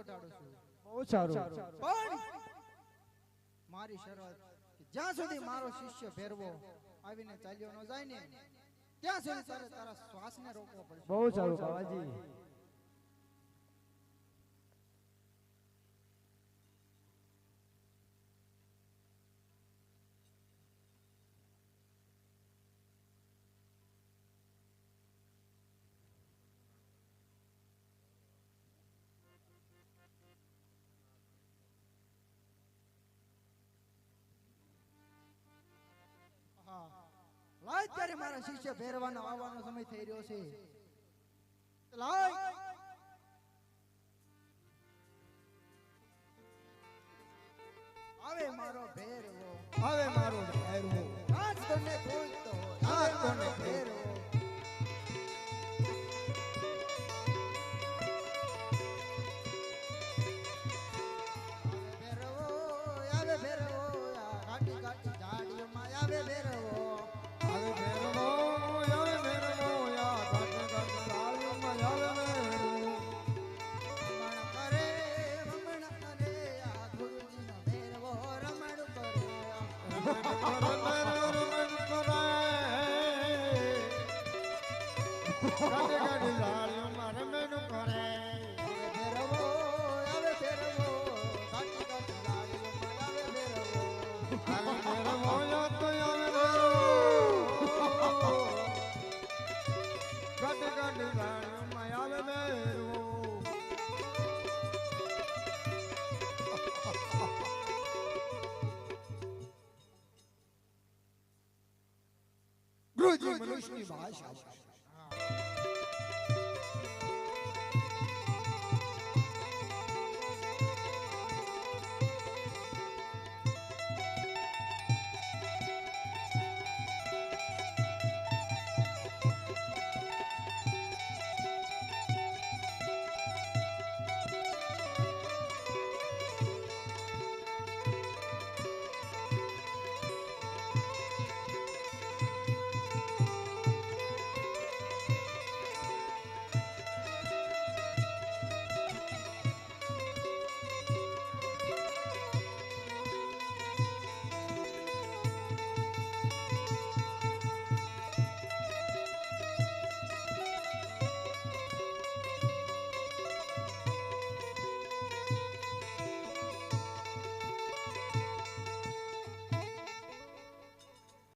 વટાડું છું. બહુ સારું. પણ મારી શરત જ્યાં સુધી મારો શિષ્ય ભેરવો આવીને ચાલ્યો ન જાય ને ત્યાં સુધી તારે તારા શ્વાસને રોકવો પડશે. બહુ સારું બાવાજી. લાય ત્યારે મારા શિષ્ય ભેરવાનો આવવાનો સમય થઈ રહ્યો છે. લાય આવે મારો ભેરવો, હવે મારો ભેરવો આજ તને ખોજતો આજ તને ભેરવો. આવે ભેરવો ઘાટી ઘાટી ઝાડીઓમાં આવે ભેરવો. હવે ભેરવો આવે ભેરવો યા ઘાટ ઘાટ ડાળીઓમાં આવે ભેરવો. રમણ કરે આ ગુરુજીનો ભેરવો રમણ કરે. ગુરુજી મનુષ્યની ભાષા